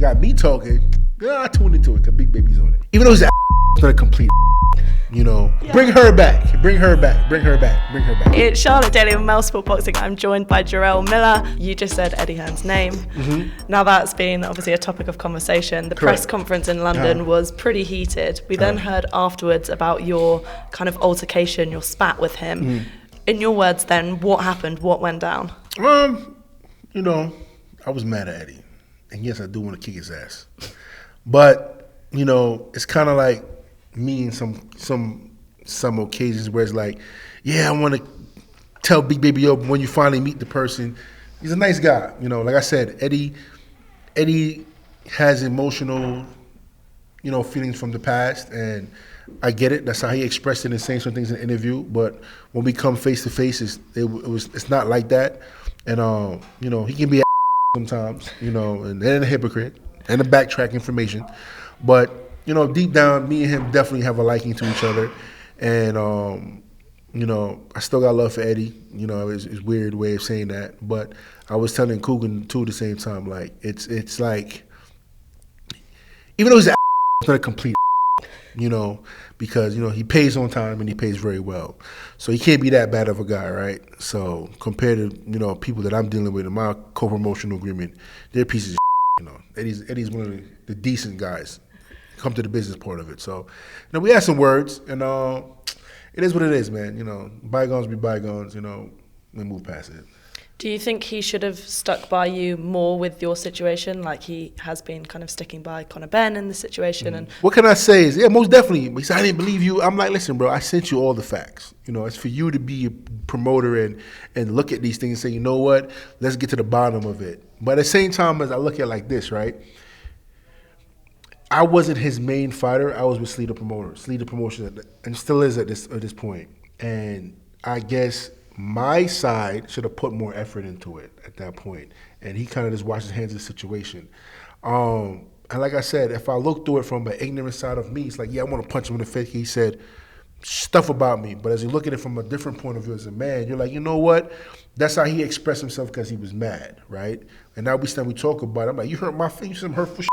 got me talking. Yeah, I tuned into it because Big Baby's on it. Even though he's not a complete, bring her back, bring her back, bring her back, bring her back. It's Charlotte Daly of Mel Sport Boxing. I'm joined by Jarrell Miller. You just said Eddie Hearn's name. Mm-hmm. Now that's been obviously a topic of conversation. The press conference in London was pretty heated. We then heard afterwards about your kind of altercation, your spat with him. Mm. In your words then, what happened? What went down? I was mad at Eddie. And yes, I do want to kick his ass. But, it's kind of like me in some occasions where it's like, yeah, I want to tell Big Baby yo, when you finally meet the person, he's a nice guy. Like I said, Eddie has emotional, feelings from the past, and I get it. That's how he expressed it and saying some things in the interview. But when we come face to face, it's not like that. And he can be sometimes, and a hypocrite and a backtrack information. But, deep down, me and him definitely have a liking to each other. And, I still got love for Eddie. It's weird way of saying that. But I was telling Coogan, too, at the same time, like, it's like, even though he's not a complete because, he pays on time and he pays very well. So he can't be that bad of a guy, right? So compared to, people that I'm dealing with in my co-promotional agreement, they're pieces of Eddie's one of the decent guys. Come to the business part of it. So, we had some words, and it is what it is, man. Bygones be bygones, we move past it. Do you think he should have stuck by you more with your situation, like he has been kind of sticking by Conor Benn in this situation? And what can I say is, yeah, most definitely. He said, I didn't believe you. I'm like, listen, bro, I sent you all the facts. It's for you to be a promoter and look at these things and say, you know what, let's get to the bottom of it. But at the same time, as I look at it like this, right, I wasn't his main fighter. I was with Sleater Promotion, and still is at this point. And I guess my side should have put more effort into it at that point. And he kind of just washed his hands of the situation. And like I said, if I look through it from an ignorant side of me, it's like, yeah, I want to punch him in the face. He said stuff about me. But as you look at it from a different point of view as a man, you're like, you know what? That's how he expressed himself because he was mad, right? And now we talk about it. I'm like, you hurt my face, you some hurtful shit.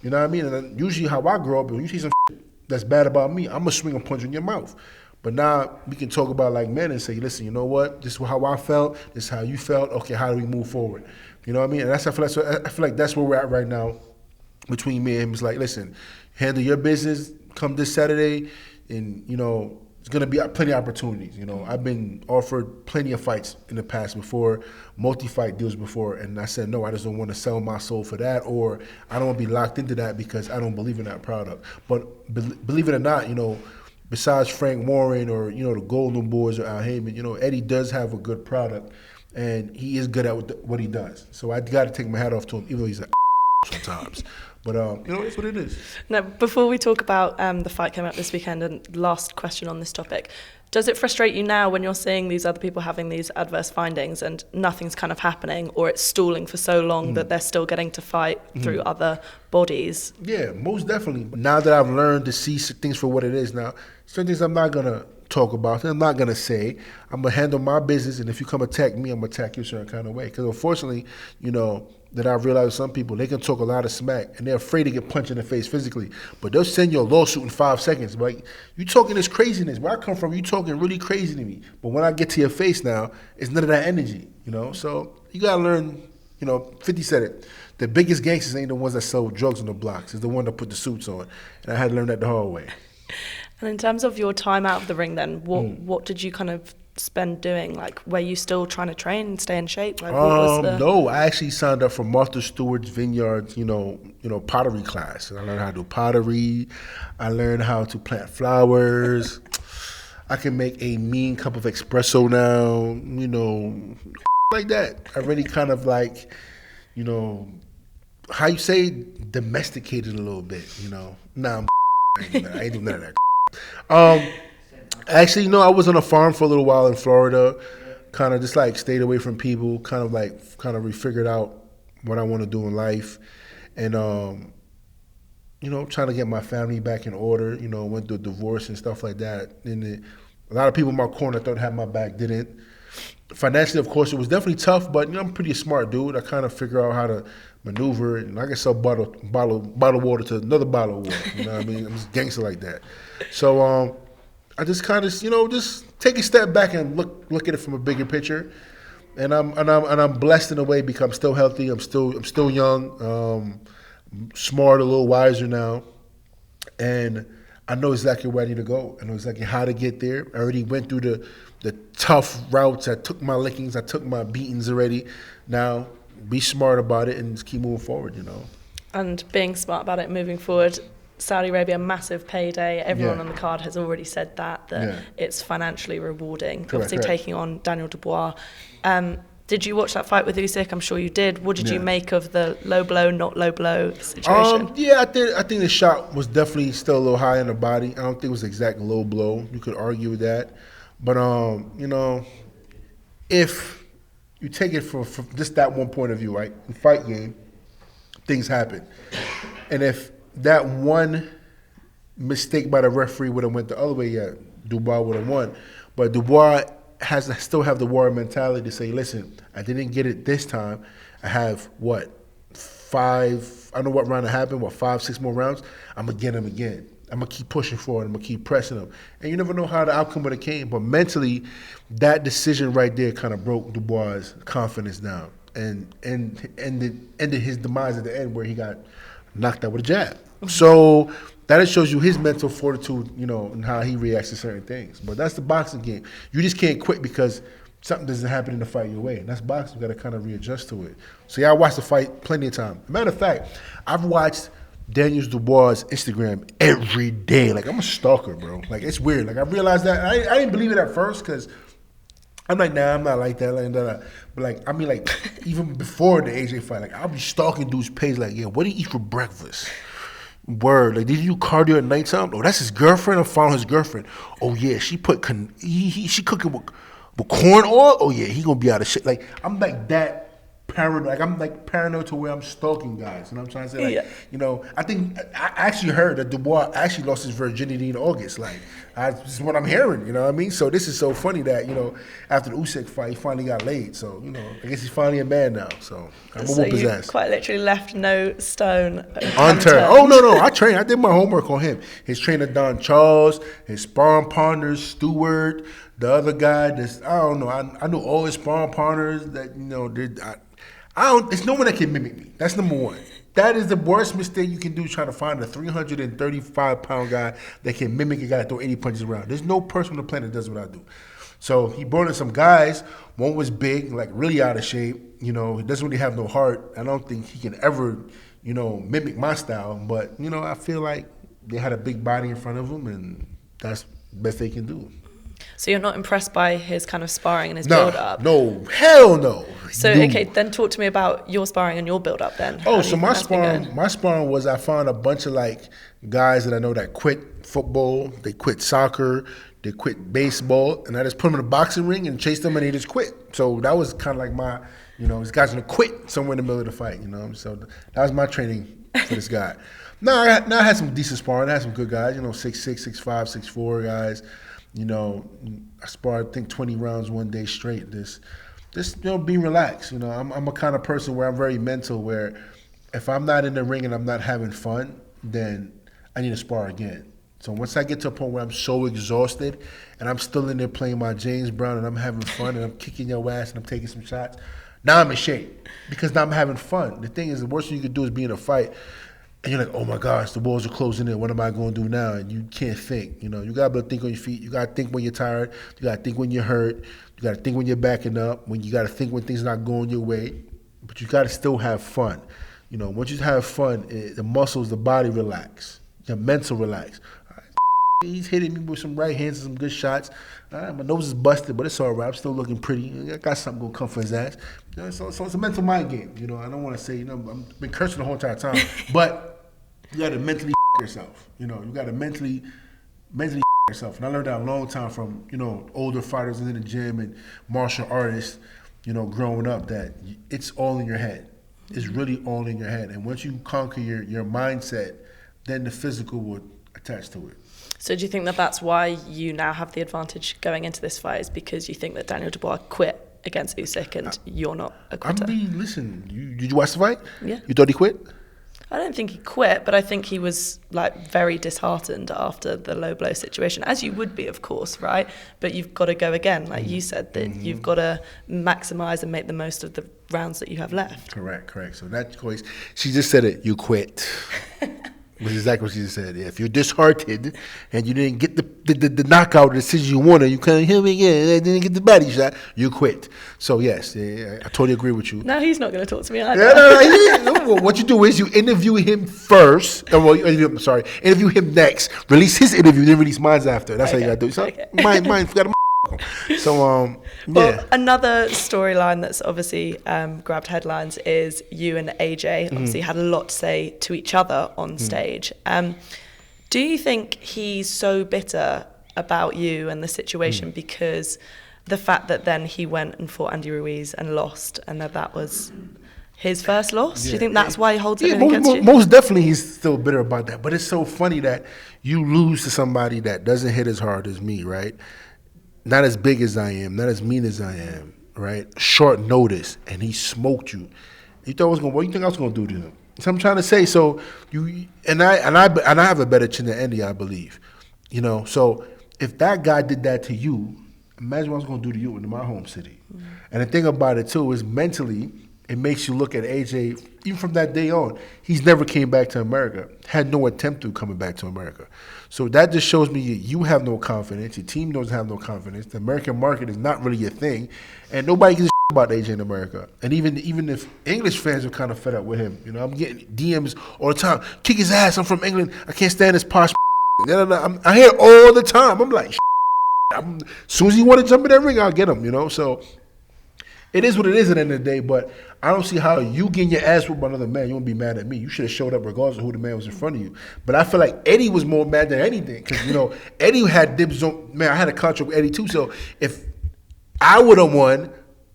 You know what I mean? And then usually how I grow up, when you see some shit that's bad about me, I'm going to swing a punch in your mouth. But now we can talk about like men and say, listen, you know what? This is how I felt. This is how you felt. Okay, how do we move forward? You know what I mean? And I feel like that's where we're at right now between me and him. It's like, listen, handle your business. Come this Saturday, and it's gonna be plenty of opportunities. I've been offered plenty of fights in the past before, multi-fight deals before, and I said no. I just don't want to sell my soul for that, or I don't want to be locked into that because I don't believe in that product. But believe it or not, besides Frank Warren or the Golden Boys or Al Heyman, Eddie does have a good product, and he is good at what he does. So I got to take my hat off to him, even though he's a sometimes. But it's what it is. Now, before we talk about the fight coming up this weekend, and last question on this topic, does it frustrate you now when you're seeing these other people having these adverse findings and nothing's kind of happening, or it's stalling for so long that they're still getting to fight through other bodies? Yeah, most definitely. Now that I've learned to see things for what it is now, certain things I'm not going to talk about, I'm not going to say. I'm going to handle my business, and if you come attack me, I'm going to attack you a certain kind of way. Because unfortunately, that I've realized some people, they can talk a lot of smack, and they're afraid to get punched in the face physically. But they'll send you a lawsuit in 5 seconds. Like, you talking this craziness. Where I come from, you talking really crazy to me. But when I get to your face now, it's none of that energy, So you got to learn, 50 said it. The biggest gangsters ain't the ones that sell drugs on the blocks. It's the one that put the suits on. And I had to learn that the hard way. And in terms of your time out of the ring then, what did you kind of spend doing? Like, were you still trying to train and stay in shape? Like, No, I actually signed up for Martha Stewart's Vineyards, pottery class. And I learned how to do pottery. I learned how to plant flowers. I can make a mean cup of espresso now, like that. I really kind of like, how you say, domesticated a little bit, Nah, I ain't doing none of that. Actually, I was on a farm for a little while in Florida, kind of just like stayed away from people, kind of refigured out what I want to do in life, and trying to get my family back in order. Went through a divorce and stuff like that. And a lot of people in my corner thought had my back, didn't. Financially, of course, it was definitely tough, but I'm a pretty smart dude. I kind of figure out how to maneuver, and I can sell bottle water to another bottle of water. You know what I mean? I'm just gangster like that. So I just kind of just take a step back and look at it from a bigger picture. And I'm blessed in a way because I'm still healthy. I'm still young, smart, a little wiser now, and I know exactly where I need to go. I know exactly how to get there. I already went through the tough routes. I took my lickings. I took my beatings already. Now, be smart about it and just keep moving forward, And being smart about it moving forward, Saudi Arabia, massive payday. Everyone on the card has already said that it's financially rewarding. Obviously taking on Daniel Dubois. Did you watch that fight with Usyk? I'm sure you did. What did you make of the low blow, not low blow situation? I think the shot was definitely still a little high in the body. I don't think it was exact low blow. You could argue with that. But, if you take it from just that one point of view, right? In fight game, things happen. And if that one mistake by the referee would have went the other way, Dubois would have won. But Dubois has to still have the warrior mentality to say, listen, I didn't get it this time. I have, 5, I don't know what round it happened, 5, 6 more rounds. I'm going to get him again. I'm going to keep pushing forward. I'm going to keep pressing him. And you never know how the outcome would have came. But mentally, that decision right there kind of broke Dubois' confidence down and ended his demise at the end where he got knocked out with a jab. So that shows you his mental fortitude, and how he reacts to certain things. But that's the boxing game. You just can't quit because something doesn't happen in the fight your way. And that's boxing. You got to kind of readjust to it. So, I watched the fight plenty of time. Matter of fact, I've watched Daniel Dubois' Instagram every day. Like, I'm a stalker, bro. Like, it's weird. Like, I realized that. I didn't believe it at first because I'm like, nah, I'm not like that. But, even before the AJ fight, like, I'll be stalking dude's page like, yeah, what do you eat for breakfast? Word. Like, did you do cardio at nighttime? Oh, that's his girlfriend? I'm following his girlfriend. Oh, yeah, she she cooking with corn oil? Oh, yeah, he gonna be out of shit. Like, I'm like that. Paranoid, like I'm like paranoid to where I'm stalking guys. You know what I'm trying to say? Like, I think I actually heard that Dubois actually lost his virginity in August. Like, this is what I'm hearing. You know what I mean? So this is so funny that after the Usyk fight, he finally got laid. So I guess he's finally a man now. So I'm gonna whoop his ass. Quite literally left no stone unturned. Oh no, I trained. I did my homework on him. His trainer Don Charles, his sparring partners Stewart, the other guy. I don't know. I knew all his sparring partners that there's no one that can mimic me. That's number one. That is the worst mistake you can do, trying to find a 335-pound guy that can mimic a guy that throw 80 punches around. There's no person on the planet that does what I do. So he brought in some guys. One was big, like really out of shape. He doesn't really have no heart. I don't think he can ever, mimic my style. But, I feel like they had a big body in front of him, and that's the best they can do. So you're not impressed by his kind of sparring and his build-up? No, hell no. So, okay, then talk to me about your sparring and your build-up then. So my sparring was I found a bunch of, guys that I know that quit football, they quit soccer, they quit baseball, and I just put them in a boxing ring and chased them, and they just quit. So that was kind of like my, this guy's going to quit somewhere in the middle of the fight, So that was my training for this guy. Now I had some decent sparring. I had some good guys, 6'6", 6'5", 6'4" guys. I sparred, I think, 20 rounds one day straight. Just be relaxed. I'm a kind of person where I'm very mental, where if I'm not in the ring and I'm not having fun, then I need to spar again. So once I get to a point where I'm so exhausted and I'm still in there playing my James Brown and I'm having fun and I'm kicking your ass and I'm taking some shots, now I'm in shape because now I'm having fun. The thing is, the worst thing you could do is be in a fight and you're like, oh my gosh, the walls are closing in. What am I going to do now? And you can't think. You got to be able to think on your feet. You got to think when you're tired. You got to think when you're hurt. You got to think when you're backing up. You got to think when things are not going your way. But you got to still have fun. Once you have fun, the muscles, the body relax. Your mental relax. All right, he's hitting me with some right hands and some good shots. All right, my nose is busted, but it's all right. I'm still looking pretty. I got something going to come for his ass. So it's a mental mind game. I don't want to say, I've been cursing the whole entire time. But you got to mentally yourself. You got to mentally yourself. And I learned that a long time from, older fighters in the gym and martial artists, growing up, that it's all in your head. It's really all in your head. And once you conquer your mindset, then the physical will attach to it. So do you think that that's why you now have the advantage going into this fight, is because you think that Daniel Dubois quit against Usyk, and you're not a I quitter. mean, listen, did you watch the fight? Yeah. You thought he quit? I don't think he quit, but I think he was like very disheartened after the low blow situation, as you would be, of course, right? But you've got to go again, like you said, that you've got to maximise and make the most of the rounds that you have left. Correct. So that choice, she just said it. You quit. Which is exactly what she just said. Yeah, if you're disheartened and you didn't get the knockout decision you wanted, you couldn't hit me again, and didn't get the body shot, you quit. So yes, I totally agree with you. Now he's not going to talk to me either. No. What you do is you interview him first. Interview him next. Release his interview, then release mine after. That's how you gotta do it. So mine forgot. So Well, another storyline that's obviously grabbed headlines is you and AJ obviously had a lot to say to each other on stage. Do you think he's so bitter about you and the situation because the fact that then he went and fought Andy Ruiz and lost, and that was his first loss? Do you think that's why he holds it against you? Most definitely he's still bitter about that. But it's so funny that you lose to somebody that doesn't hit as hard as me, right? Not as big as I am, not as mean as I am, right? Short notice, and he smoked you. You thought I was what do you think I was gonna do to him? So I'm trying to say. So you and I have a better chin than Andy, I believe. You know, so if that guy did that to you, imagine what I was gonna do to you in my home city. And the thing about it too is mentally, it makes you look at AJ, even from that day on, he's never came back to America, had no attempt to coming back to America. So that just shows me you have no confidence, your team doesn't have no confidence, the American market is not really your thing, and nobody gives a about AJ in America. And even if English fans are kind of fed up with him, you know, I'm getting DMs all the time, kick his ass, I'm from England, I can't stand this posh I hear it all the time. I'm like, as soon as he want to jump in that ring, I'll get him, you know, so it is what it is at the end of the day, but I don't see how you getting your ass whooped by another man, you won't be mad at me. You should have showed up regardless of who the man was in front of you. But I feel like Eddie was more mad than anything because, you know, Eddie had dibs on, man, I had a contract with Eddie too, so if I would have won,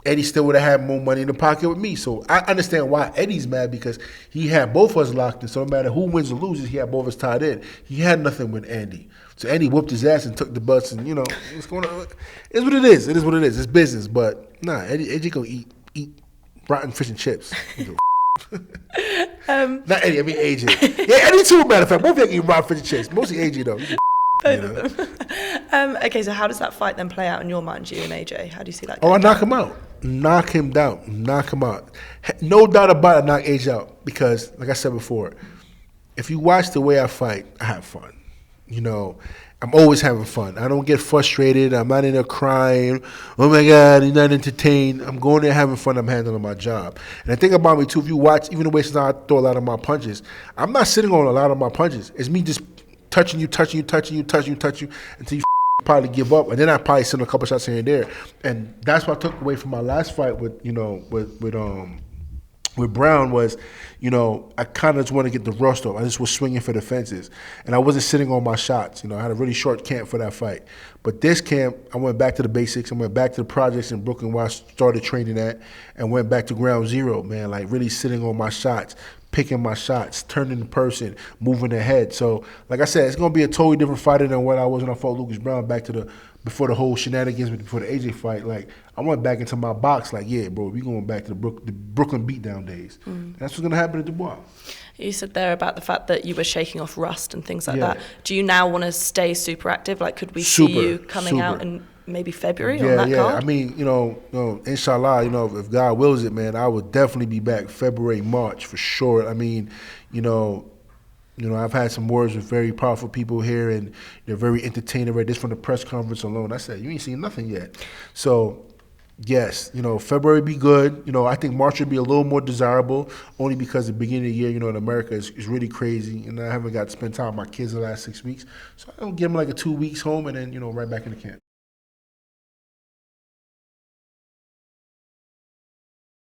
Eddie still would have had more money in the pocket with me. So I understand why Eddie's mad because he had both of us locked in, so no matter who wins or loses, he had both of us tied in. He had nothing with Andy. So Andy whooped his ass and took the butts and, you know, it's going to, it's what it is. It is what it is. It's business, but nah, Eddie gonna eat rotten fish and chips. Not Eddie, I mean AJ. Yeah, Eddie too, matter of fact. Both of them eat rotten fish and chips. Mostly AJ though. Both of them. Okay, so how does that fight then play out in your mind, you and AJ? How do you see that going? Oh, I knock him out. Knock him down. Knock him out. No doubt about it, I knock AJ out because, like I said before, if you watch the way I fight, I have fun. You know, I'm always having fun. I don't get frustrated. I'm not in there crying. Oh, my God, you're not entertained. I'm going there having fun. I'm handling my job. And the thing about me, too, if you watch, even the way I throw a lot of my punches, I'm not sitting on a lot of my punches. It's me just touching you until you probably give up. And then I probably send a couple shots here and there. And that's what I took away from my last fight with Brown was, you know, I kind of just want to get the rust off. I just was swinging for the fences. And I wasn't sitting on my shots. You know, I had a really short camp for that fight. But this camp, I went back to the basics. I went back to the projects in Brooklyn where I started training at and went back to ground zero, man, like really sitting on my shots, picking my shots, turning the person, moving ahead. So, like I said, it's going to be a totally different fighter than what I was when I fought Lucas Brown back to before the whole shenanigans, before the AJ fight. Like, I went back into my box like, yeah, bro, we going back to the Brooklyn beatdown days. That's what's going to happen at Dubois. You said there about the fact that you were shaking off rust and things like that. Do you now want to stay super active? Like, could we see you coming out in maybe February on that card? I mean, you know, inshallah, you know, if God wills it, man, I would definitely be back February, March for sure. I mean, you know, I've had some words with very powerful people here, and they're very entertaining. Right, just from the press conference alone, I said, you ain't seen nothing yet. So, yes, you know, February be good. You know, I think March would be a little more desirable, only because the beginning of the year, you know, in America is really crazy, and I haven't got to spend time with my kids the last 6 weeks. So I don't give them like a 2 weeks home, and then, you know, right back in the camp.